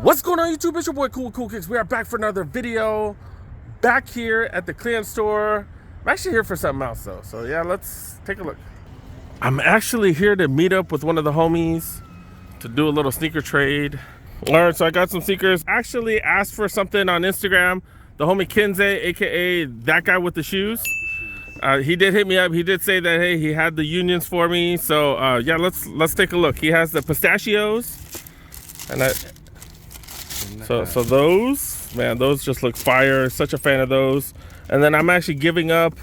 What's going on YouTube? It's your boy Cool Kicks. We are back for another video. Back here at the clearance store. I'm actually here for something else though. So yeah, let's take a look. I'm actually here to meet up with one of the homies to do a little sneaker trade. All right, so I got some sneakers. Actually asked for something on Instagram. The homie Kenze, aka that guy with the shoes. He did hit me up. He did say that hey, he had the unions for me. So yeah, let's take a look. He has the pistachios, and so those, man, those just look fire. Such a fan of those. And then I'm actually giving up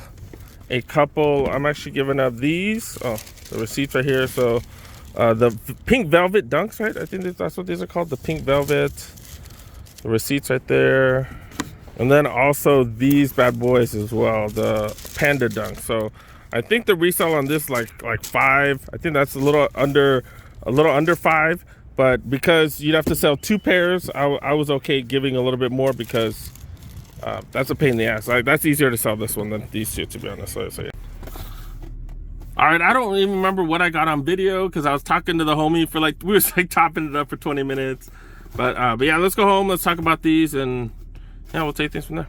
a couple. I'm actually giving up these. Oh, the receipts right here. So the pink velvet dunks, right? I think that's what these are called. The pink velvet. The receipts right there. And then also these bad boys as well, the panda dunk. So I think the resale on this like 5. I think that's a little under 5. But because you'd have to sell 2 pairs, I was okay giving a little bit more because that's a pain in the ass. Like, that's easier to sell this one than these two, to be honest. So yeah. All right, I don't even remember what I got on video because I was talking to the homie for like, we were like topping it up for 20 minutes. But yeah, let's go home. Let's talk about these and yeah, we'll take things from there.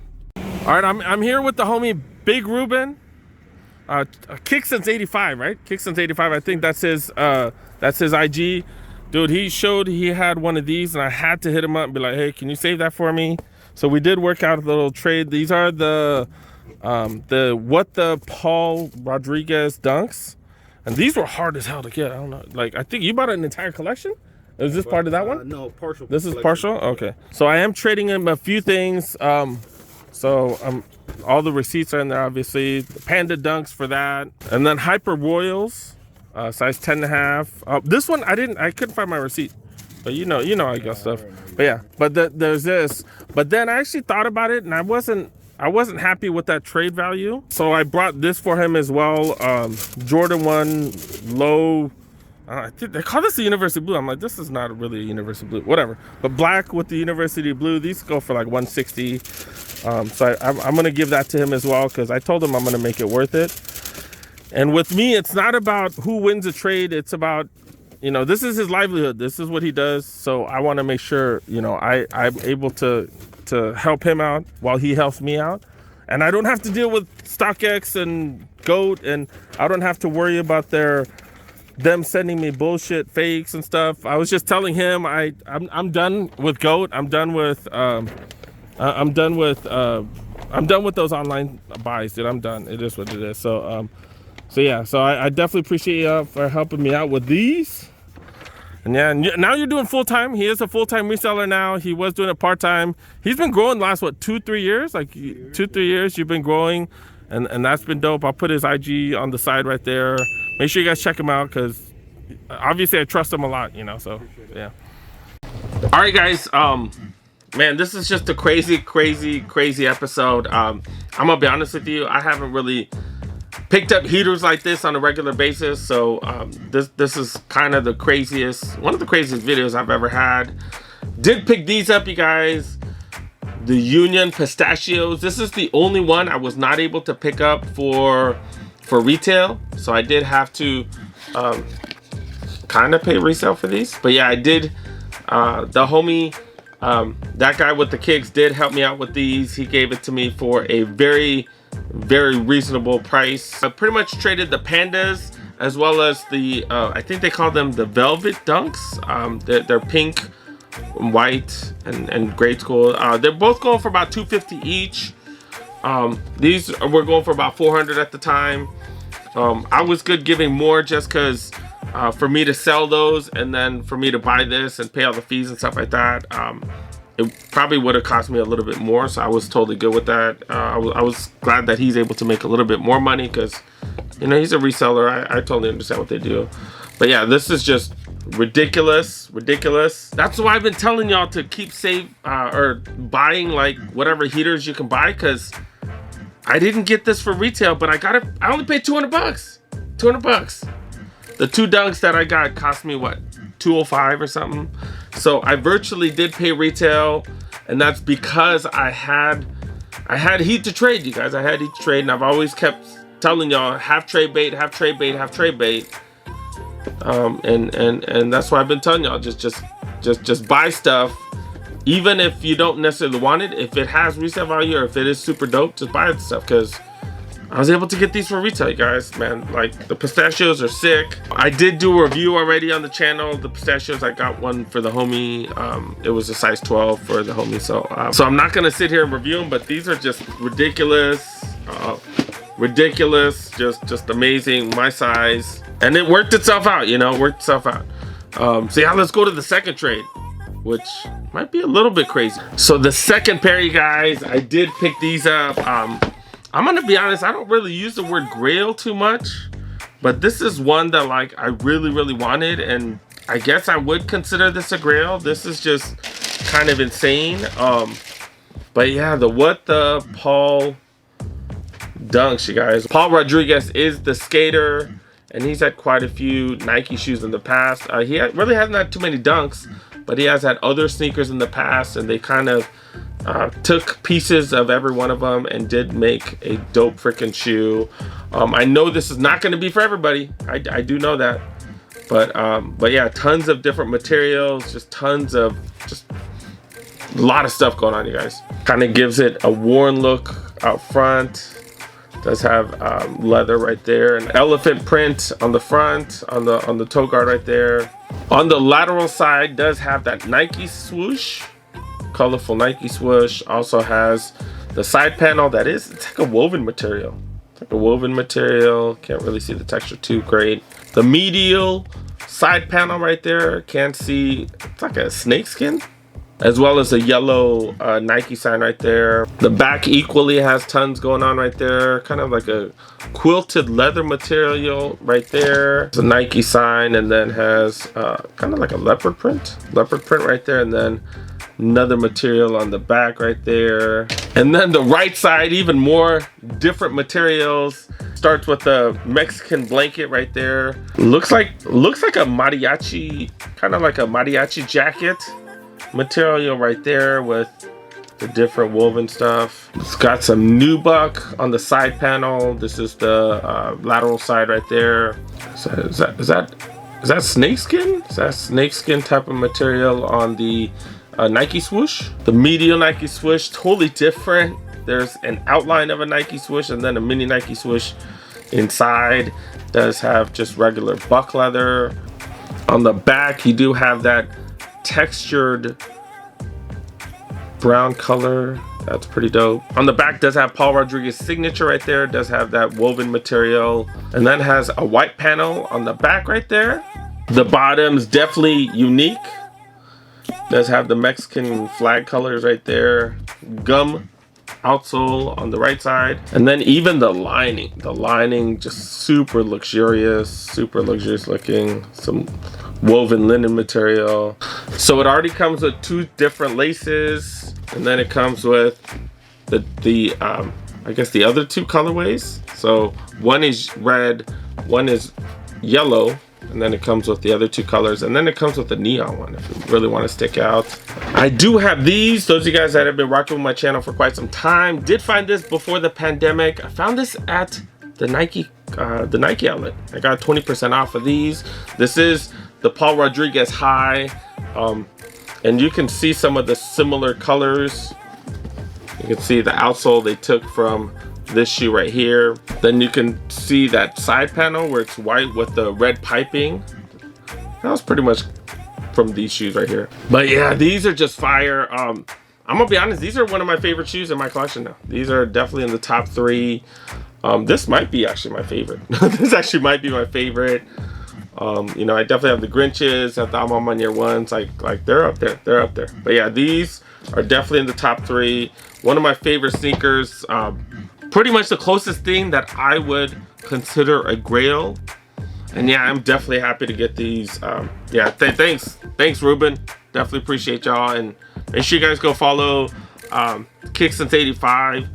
All right, I'm here with the homie Big Ruben. Kick since 85, right? Kick since 85. I think that's his IG. Dude, he showed he had one of these and I had to hit him up and be like, hey, can you save that for me? So we did work out a little trade. These are the Paul Rodriguez dunks. And these were hard as hell to get. I don't know. Like, I think you bought an entire collection? Is this part of that one? No, partial. This is partial? Okay. So I am trading him a few things. All the receipts are in there, obviously. The Panda dunks for that. And then Hyper Royals. Size 10.5. This one I couldn't find my receipt, but you know I got stuff. But yeah, but there's this. But then I actually thought about it, and I wasn't happy with that trade value. So I brought this for him as well. Jordan 1 low. I think they call this the University Blue. I'm like, this is not really a University Blue, whatever. But black with the University Blue. These go for like 160. So I'm gonna give that to him as well because I told him I'm gonna make it worth it. And with me, it's not about who wins a trade. It's about, this is his livelihood. This is what he does. So I want to make sure, I'm able to help him out while he helps me out. And I don't have to deal with StockX and GOAT, and I don't have to worry about them sending me bullshit fakes and stuff. I was just telling him I'm done with GOAT. I'm done with those online buys, dude. I'm done. It is what it is. So yeah, so I definitely appreciate you for helping me out with these. And yeah, now you're doing full-time. He is a full-time reseller now. He was doing it part-time. He's been growing the last, 2-3 years? Like 2-3 years you've been growing, and that's been dope. I'll put his IG on the side right there. Make sure you guys check him out because obviously I trust him a lot, so yeah. All right, guys. Man, this is just a crazy episode. I'm gonna be honest with you. I haven't really picked up heaters like this on a regular basis, so this is kind of one of the craziest videos I've ever had. Did pick these up, you guys. The Union pistachios. This is the only one I was not able to pick up for retail, so I did have to kind of pay resale for these. But yeah, I did. The homie, that guy with the kicks, did help me out with these. He gave it to me for a very reasonable price. I pretty much traded the pandas as well as the I think they call them the velvet dunks. They're pink and white and grade school. They're both going for about $250 each. These were going for about $400 at the time. I was good giving more just because for me to sell those and then for me to buy this and pay all the fees and stuff like that, it probably would have cost me a little bit more, so I was totally good with that. I was glad that he's able to make a little bit more money because, he's a reseller. I totally understand what they do. But yeah, this is just ridiculous. That's why I've been telling y'all to keep or buying like whatever heaters you can buy, because I didn't get this for retail, but I only paid $200. $200. The 2 dunks that I got cost me what, $205 or something. So I virtually did pay retail, and that's because I had heat to trade, you guys. I had heat to trade, and I've always kept telling y'all, have trade bait. And that's why I've been telling y'all, just buy stuff even if you don't necessarily want it, if it has resale value or if it is super dope, just buy the stuff, because I was able to get these for retail, you guys, man. Like, the pistachios are sick. I did do a review already on the channel. The pistachios, I got one for the homie. It was a size 12 for the homie. So I'm not gonna sit here and review them, but these are just ridiculous. Ridiculous, just amazing, my size. And it worked itself out, you know, worked itself out. So yeah, let's go to the second trade, which might be a little bit crazy. So the second pair, you guys, I did pick these up. I'm gonna be honest, I don't really use the word grail too much, but this is one that like I really wanted, and I guess I would consider this a grail. This is just kind of insane. But yeah, what the Paul dunks, you guys. Paul Rodriguez is the skater, and he's had quite a few Nike shoes in the past. He really hasn't had too many dunks, but he has had other sneakers in the past, and they kind of took pieces of every one of them and did make a dope freaking shoe. I know this is not going to be for everybody. I do know that, but yeah, tons of different materials, just tons of a lot of stuff going on, you guys. Kind of gives it a worn look out front. Does have leather right there, an elephant print on the front, on the toe guard right there. On the lateral side, does have that Nike swoosh. Colorful Nike swoosh. Also has the side panel that it's like a woven material. It's like a woven material. Can't really see the texture too great. The medial side panel right there. Can't see. It's like a snakeskin. As well as a yellow Nike sign right there. The back equally has tons going on right there. Kind of like a quilted leather material right there. It's a Nike sign, and then has kind of like a leopard print right there, and then another material on the back right there. And then the right side, even more different materials. Starts with the Mexican blanket right there. Looks like a mariachi, kind of like a mariachi jacket material right there with the different woven stuff. It's got some nubuck on the side panel. This is the lateral side right there. So is that snakeskin? Is that snakeskin type of material on the Nike swoosh? The medial Nike swoosh, totally different. There's an outline of a Nike swoosh and then a mini Nike swoosh inside. Does have just regular buck leather. On the back, you do have that textured brown color. That's pretty dope. On the back does have Paul Rodriguez signature right there. Does have that woven material, and then has a white panel on the back right there. The bottom's definitely unique. Does have the Mexican flag colors right there. Gum outsole on the right side, and then even the lining just super luxurious looking. Some woven linen material. So it already comes with two different laces, and then it comes with the I guess the other two colorways. So one is red, one is yellow, and then it comes with the other two colors, and then it comes with the neon one if you really want to stick out. I do have these. Those of you guys that have been rocking with my channel for quite some time did find this before the pandemic. I found this at the Nike outlet. I got 20% off of these. This is the Paul Rodriguez high, and you can see some of the similar colors. You can see the outsole they took from this shoe right here. Then you can see that side panel where it's white with the red piping. That was pretty much from these shoes right here. But yeah, these are just fire. I'm gonna be honest, these are one of my favorite shoes in my collection now. These are definitely in the top 3. This might be actually my favorite. This actually might be my favorite. You know, I definitely have the Grinches, have the Alma ones, like they're up there. But yeah, these are definitely in the top 3. One of my favorite sneakers. Pretty much the closest thing that I would consider a grail. And yeah, I'm definitely happy to get these. Yeah, thanks Ruben. Definitely appreciate y'all, and make sure you guys go follow Kick Since 85.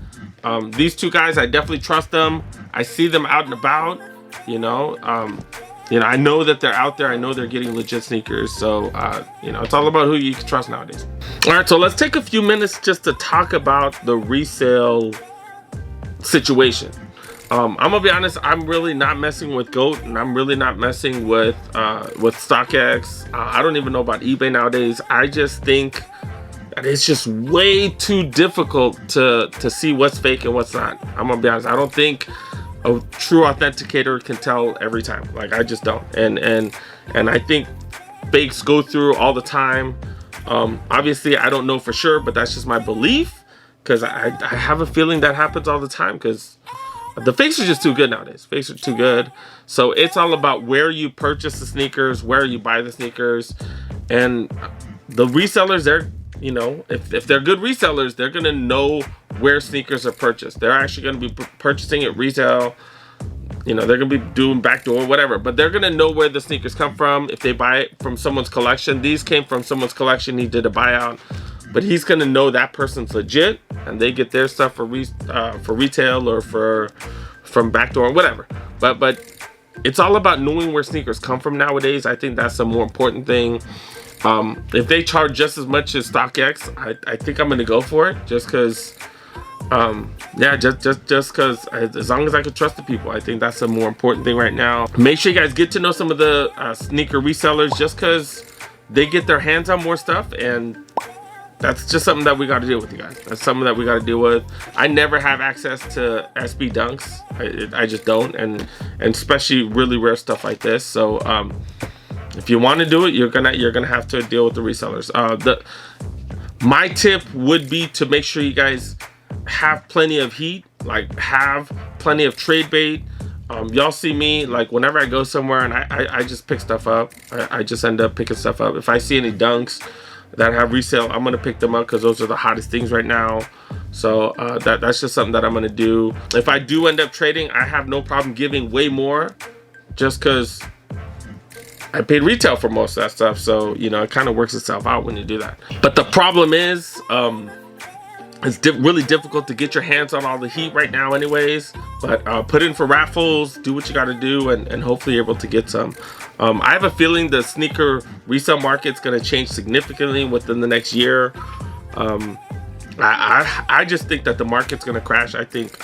These two guys, I definitely trust them. I see them out and about. You know, I know that they're out there. I know they're getting legit sneakers. So you know, it's all about who you can trust nowadays. All right, so let's take a few minutes just to talk about the resale situation. I'm gonna be honest, I'm really not messing with GOAT, and I'm really not messing with StockX. I don't even know about eBay nowadays. I just think and it's just way too difficult to see what's fake and what's not. I'm gonna be honest. I don't think a true authenticator can tell every time. Like, I just don't. And I think fakes go through all the time. Obviously, I don't know for sure, but that's just my belief, because I have a feeling that happens all the time, because the fakes are just too good nowadays. Fakes are too good. So it's all about where you purchase the sneakers, where you buy the sneakers, and the resellers, they're, you know, if they're good resellers, they're gonna know where sneakers are purchased. They're actually gonna be purchasing at retail. You know, they're gonna be doing backdoor, whatever, but they're gonna know where the sneakers come from. If they buy it from someone's collection, these came from someone's collection, he did a buyout, but he's gonna know that person's legit, and they get their stuff for retail or from backdoor or whatever. But it's all about knowing where sneakers come from nowadays. I think that's the more important thing. If they charge just as much as StockX, I think I'm gonna go for it, just because. Yeah, just because as long as I can trust the people, I think that's the more important thing right now. Make sure you guys get to know some of the sneaker resellers, just because they get their hands on more stuff, and that's just something that we got to deal with, you guys. That's something that we got to deal with. I never have access to SB Dunks. I just don't, and especially really rare stuff like this. So if you want to do it, you're gonna have to deal with the resellers. My tip would be to make sure you guys have plenty of heat, like have plenty of trade bait. Y'all see me, like, whenever I go somewhere and I just pick stuff up, I just end up picking stuff up. If I see any dunks that have resale, I'm gonna pick them up, because those are the hottest things right now. So that's just something that I'm gonna do. If I do end up trading, I have no problem giving way more, just because I paid retail for most of that stuff. So, you know, it kind of works itself out when you do that. But the problem is, it's really difficult to get your hands on all the heat right now anyways. But put in for raffles, do what you got to do, and hopefully you're able to get some. I have a feeling the sneaker resale market's going to change significantly within the next year. I just think that the market's going to crash. I think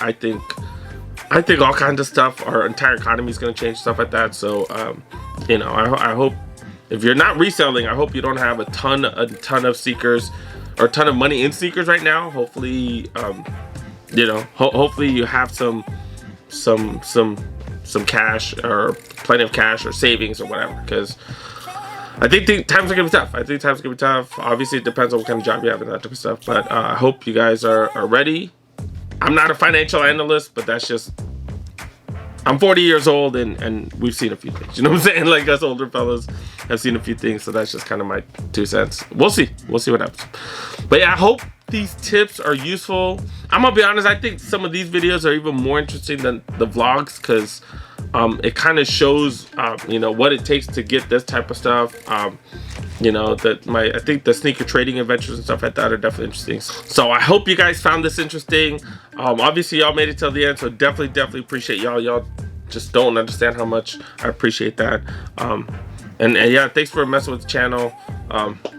all kinds of stuff, our entire economy is going to change, stuff like that. So you know, I hope if you're not reselling, I hope you don't have a ton of sneakers or a ton of money in sneakers right now. Hopefully, you know, hopefully you have some cash, or plenty of cash or savings or whatever, because I think times are gonna be tough. Obviously, it depends on what kind of job you have and that type of stuff. But I hope you guys are ready. I'm not a financial analyst, but that's just, I'm 40 years old, and we've seen a few things. You know what I'm saying? Like, us older fellas have seen a few things, so that's just kind of my 2 cents. We'll see what happens. But yeah, I hope these tips are useful. I'm gonna be honest, I think some of these videos are even more interesting than the vlogs, because it kind of shows you know, what it takes to get this type of stuff. You know, I think the sneaker trading adventures and stuff like that are definitely interesting. So I hope you guys found this interesting. Obviously y'all made it till the end, so definitely appreciate y'all. Y'all just don't understand how much I appreciate that. And yeah, thanks for messing with the channel.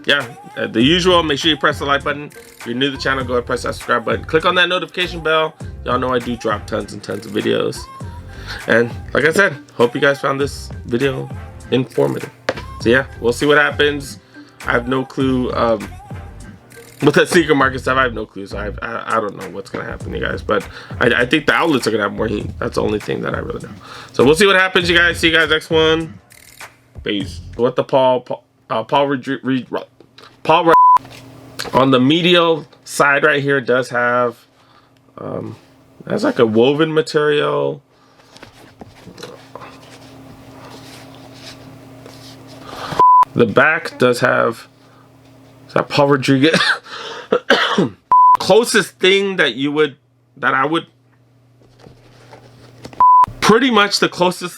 Yeah, the usual, make sure you press the like button. If you're new to the channel, go ahead and press that subscribe button. Click on that notification bell. Y'all know I do drop tons and tons of videos. And like I said, hope you guys found this video informative. So yeah, we'll see what happens. I have no clue with that sneaker market stuff. I have no clue, so I don't know what's gonna happen, you guys. But I think the outlets are gonna have more heat. That's the only thing that I really know. So we'll see what happens, you guys. See you guys next one. Peace. What the Paul on the medial side right here does have that's like a woven material. The back does have, is that Paul Rodriguez? Closest thing that I would, pretty much the closest